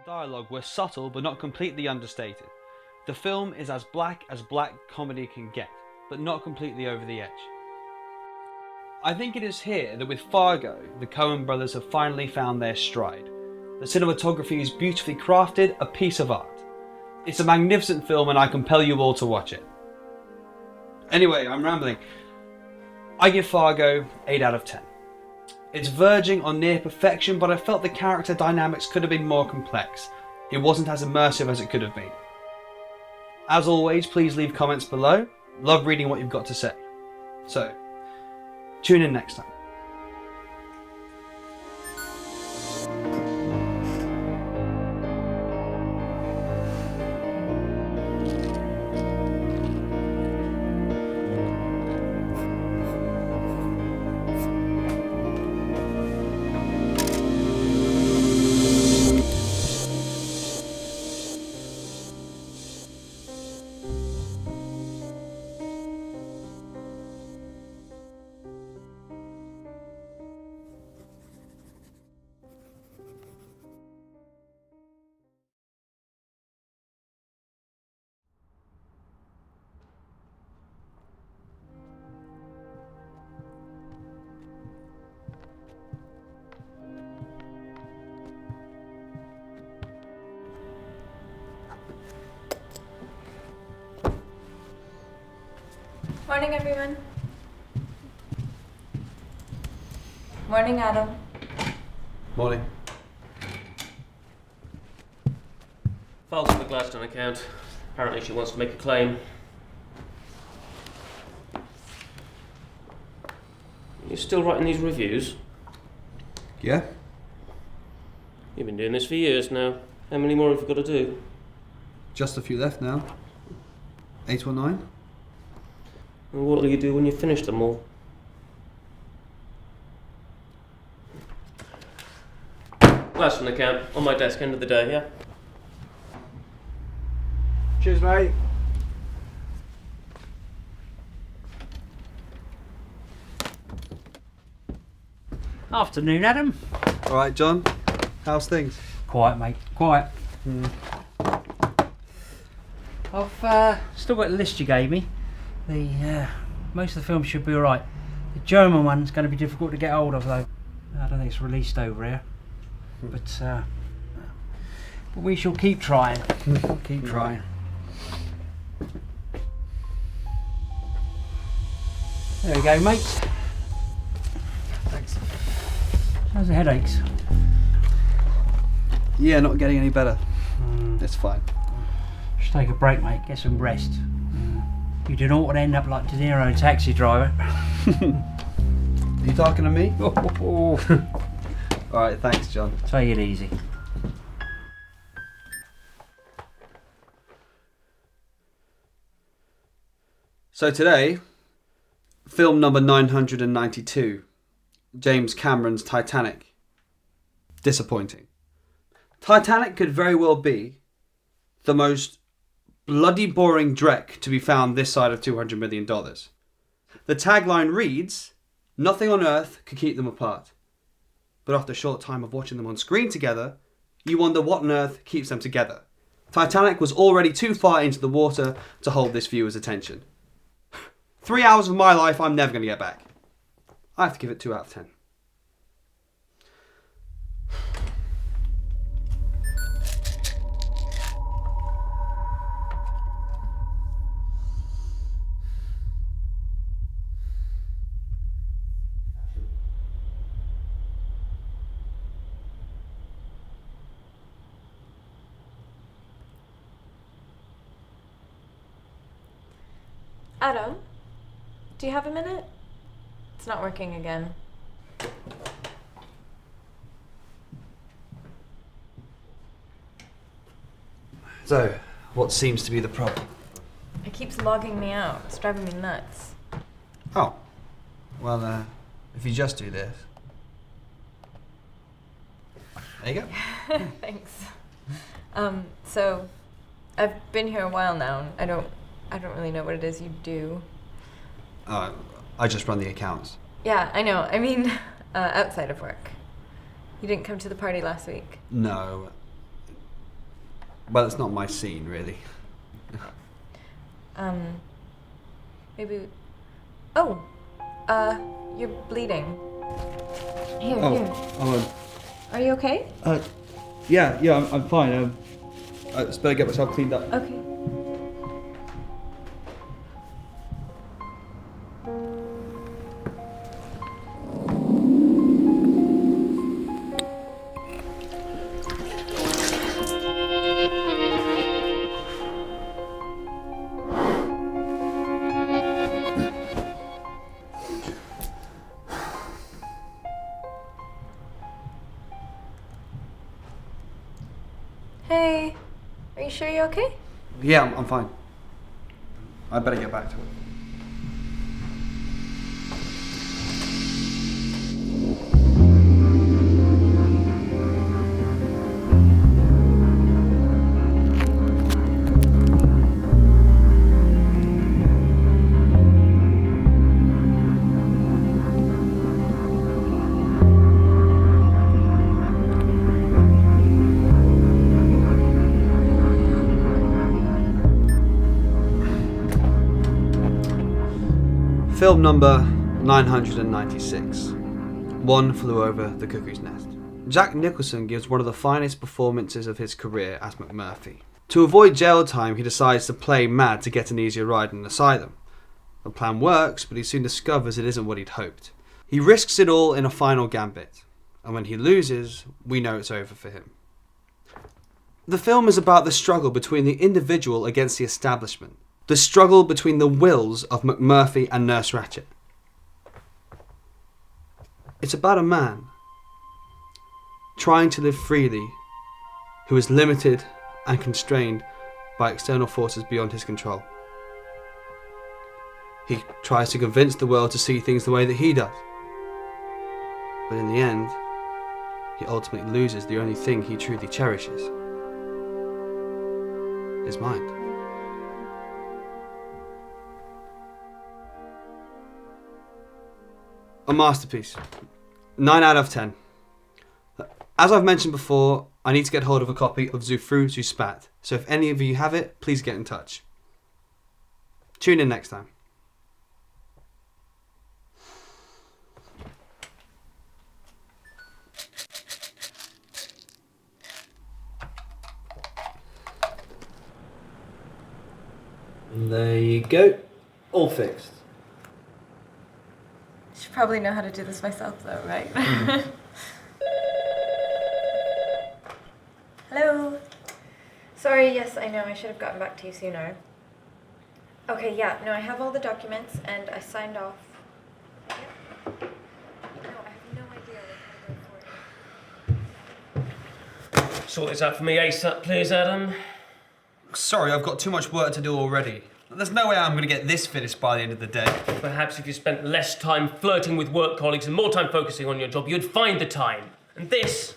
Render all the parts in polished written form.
Dialogue were subtle but not completely understated. The film is as black comedy can get, but not completely over the edge. I think it is here that with Fargo, the Coen brothers have finally found their stride. The cinematography is beautifully crafted, a piece of art. It's a magnificent film and I compel you all to watch it. Anyway, I'm rambling. I give Fargo 8 out of 10. It's verging on near perfection, but I felt the character dynamics could have been more complex. It wasn't as immersive as it could have been. As always, please leave comments below. Love reading what you've got to say. So, tune in next time. Morning, everyone. Morning, Adam. Morning. Files on the Gladstone account. Apparently she wants to make a claim. You still writing these reviews? Yeah? You've been doing this for years now. How many more have you got to do? Just a few left now. 8 or 9? And what will you do when you finish them all? Gladstone account, on my desk, end of the day, yeah? Cheers, mate. Afternoon, Adam. Alright, John. How's things? Quiet, mate. Quiet. I've still got the list you gave me. Most of the films should be alright. The German one's going to be difficult to get hold of, though. I don't think it's released over here. But we shall keep trying. Keep trying. There we go, mate. Thanks. How's the headaches? Yeah, not getting any better. It's fine. Just take a break, mate. Get some rest. You do not want to end up like De Niro, Taxi Driver. Are you talking to me? Alright, thanks, John. Take it easy. So today, film number 992, James Cameron's Titanic. Disappointing. Titanic could very well be the most bloody boring dreck to be found this side of $200 million. The tagline reads, "Nothing on earth could keep them apart." But after a short time of watching them on screen together, you wonder what on earth keeps them together. Titanic was already too far into the water to hold this viewer's attention. 3 hours of my life I'm never going to get back. I have to give it 2 out of 10. Adam, do you have a minute? It's not working again. So, what seems to be the problem? It keeps logging me out. It's driving me nuts. Oh, well, if you just do this. There you go. Thanks. So, I've been here a while now. I don't really know what it is you do. I just run the accounts. Yeah, I know. I mean, outside of work. You didn't come to the party last week. No, Well, it's not my scene, really. Maybe... Oh! You're bleeding. Here. Are you okay? Yeah, I'm fine. I just better get myself cleaned up. Okay. Hey, are you sure you're okay? Yeah, I'm fine. I better get back to it. Film number 996. One Flew Over the Cuckoo's Nest. Jack Nicholson gives one of the finest performances of his career as McMurphy. To avoid jail time, he decides to play mad to get an easier ride in an asylum. The plan works, but he soon discovers it isn't what he'd hoped. He risks it all in a final gambit, and when he loses, we know it's over for him. The film is about the struggle between the individual against the establishment. The struggle between the wills of McMurphy and Nurse Ratched. It's about a man trying to live freely who is limited and constrained by external forces beyond his control. He tries to convince the world to see things the way that he does. But in the end, he ultimately loses the only thing he truly cherishes. His mind. A masterpiece. 9 out of 10. As I've mentioned before, I need to get hold of a copy of Zu Fru, Zu Spat, so if any of you have it, please get in touch. Tune in next time. And there you go. All fixed. Should probably know how to do this myself though, right? Hello? Sorry, yes, I know, I should have gotten back to you sooner. Okay, yeah, no, I have all the documents and I signed off. Yep. No, I have no idea what to go for. Sort this out for me ASAP, please, Adam. Sorry, I've got too much work to do already. There's no way I'm going to get this finished by the end of the day. Perhaps if you spent less time flirting with work colleagues and more time focusing on your job, you'd find the time. And this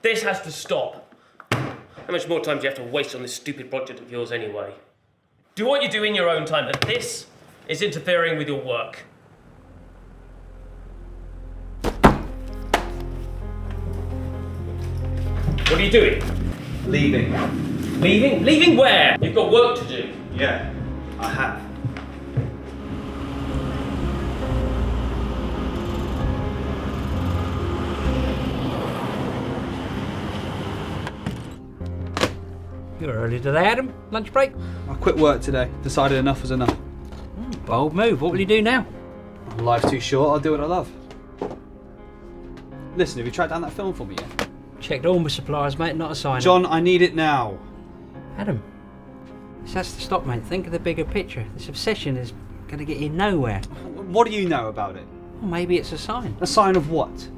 has to stop. How much more time do you have to waste on this stupid project of yours anyway? Do what you do in your own time, but this is interfering with your work. What are you doing? Leaving. Leaving? Leaving where? You've got work to do. Yeah, I have. You're early today, Adam. Lunch break? I quit work today. Decided enough was enough. Bold move. What will you do now? Life's too short, I'll do what I love. Listen, have you tracked down that film for me yet? Checked all my suppliers, mate, not a sign. John, I need it now. Adam, this has to stop, mate. Think of the bigger picture. This obsession is going to get you nowhere. What do you know about it? Well, maybe it's a sign. A sign of what?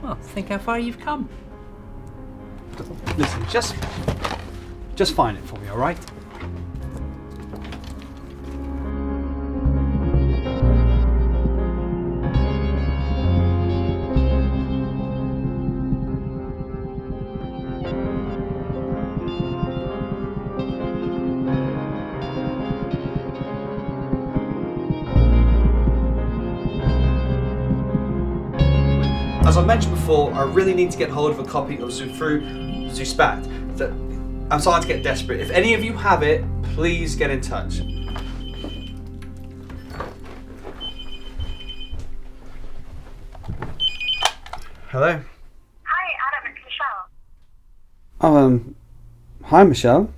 Well, think how far you've come. Listen, just find it for me, all right? As I mentioned before, I really need to get hold of a copy of Zu Fru, Zu Spat. I'm starting to get desperate. If any of you have it, please get in touch. Hello? Hi, Adam, it's Michelle. Oh, hi Michelle.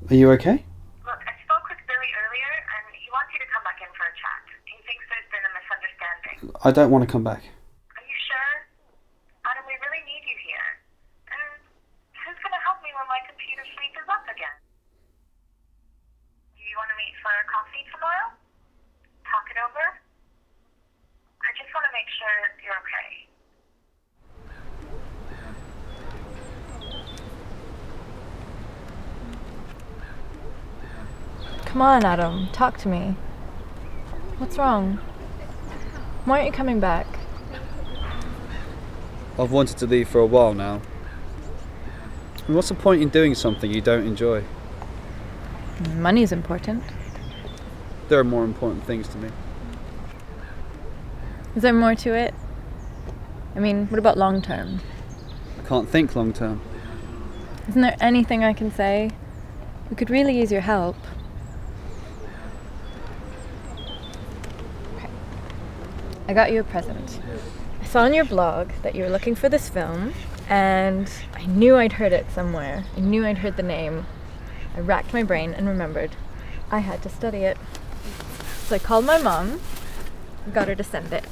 Are you okay? Look, I spoke with Billy earlier, and he wants you to come back in for a chat. He thinks there's been a misunderstanding. I don't want to come back. Are you sure? Adam, we really need you here. And who's going to help me when my computer freezes up again? Do you want to meet for a coffee tomorrow? Talk it over? I just want to make sure you're okay. Come on, Adam. Talk to me. What's wrong? Why aren't you coming back? I've wanted to leave for a while now. And what's the point in doing something you don't enjoy? Money's important. There are more important things to me. Is there more to it? I mean, what about long term? I can't think long term. Isn't there anything I can say? We could really use your help. Okay. I got you a present. I saw on your blog that you were looking for this film, and I knew I'd heard it somewhere. I knew I'd heard the name. I racked my brain and remembered I had to study it. So I called my mom and got her to send it.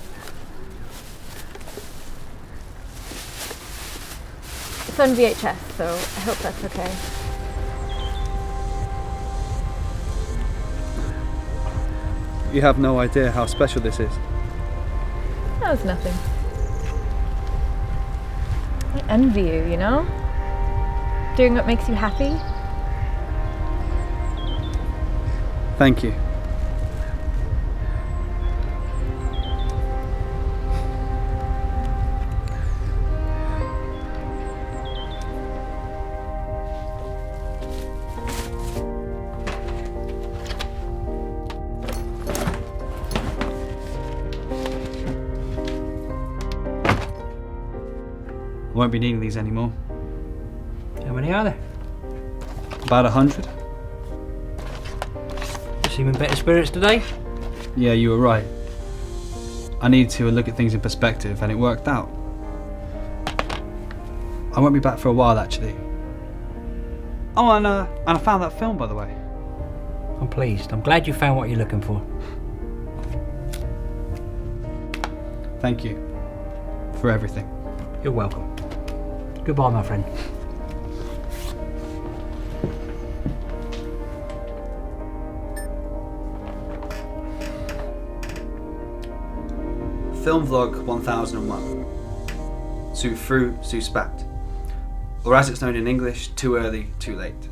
It's on VHS, so I hope that's okay. You have no idea how special this is. That was nothing. I envy you, you know? Doing what makes you happy. Thank you. I won't be needing these anymore. How many are there? About 100? You seem in better spirits today? Yeah, you were right. I needed to look at things in perspective, and it worked out. I won't be back for a while, actually. Oh, and I found that film, by the way. I'm pleased. I'm glad you found what you're looking for. Thank you for everything. You're welcome. Goodbye, my friend. Film Vlog 1001. Sue Fru, Sue Spat. Or as it's known in English, Too Early, Too Late.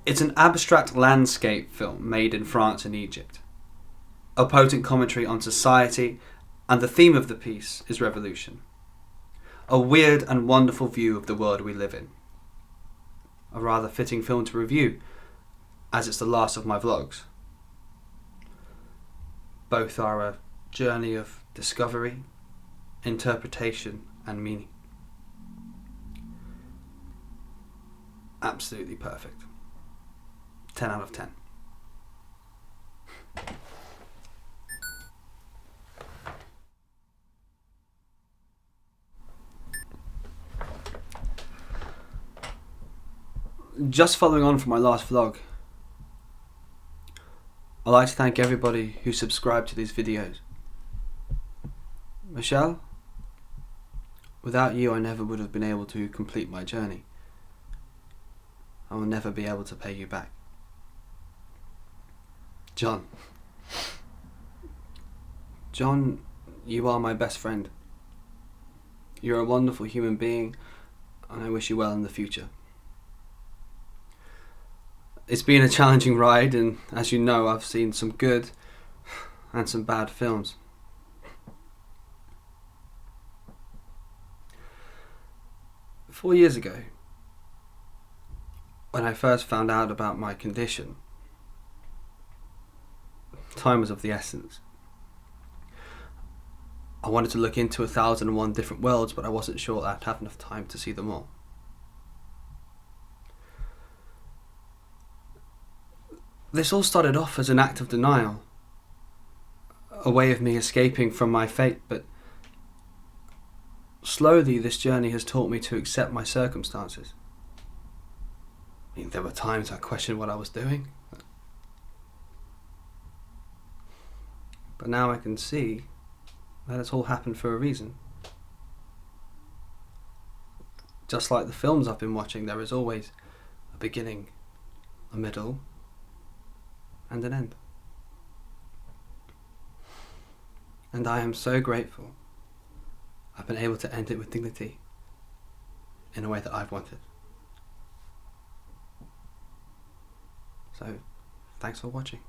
It's an abstract landscape film made in France and Egypt. A potent commentary on society, and the theme of the piece is revolution. A weird and wonderful view of the world we live in. A rather fitting film to review, as it's the last of my vlogs. Both are a journey of discovery, interpretation and meaning. Absolutely perfect. 10 out of 10. Just following on from my last vlog, I'd like to thank everybody who subscribed to these videos. Michelle, without you I never would have been able to complete my journey. I will never be able to pay you back. John, you are my best friend. You're a wonderful human being, and I wish you well in the future. It's been a challenging ride, and as you know, I've seen some good and some bad films. Four years ago, when I first found out about my condition, time was of the essence. I wanted to look into 1001 different worlds, but I wasn't sure I'd have enough time to see them all. This all started off as an act of denial, a way of me escaping from my fate, but slowly this journey has taught me to accept my circumstances. I mean, there were times I questioned what I was doing, but now I can see that it's all happened for a reason. Just like the films I've been watching, there is always a beginning, a middle, and an end. And I am so grateful I've been able to end it with dignity in a way that I've wanted. So, thanks for watching.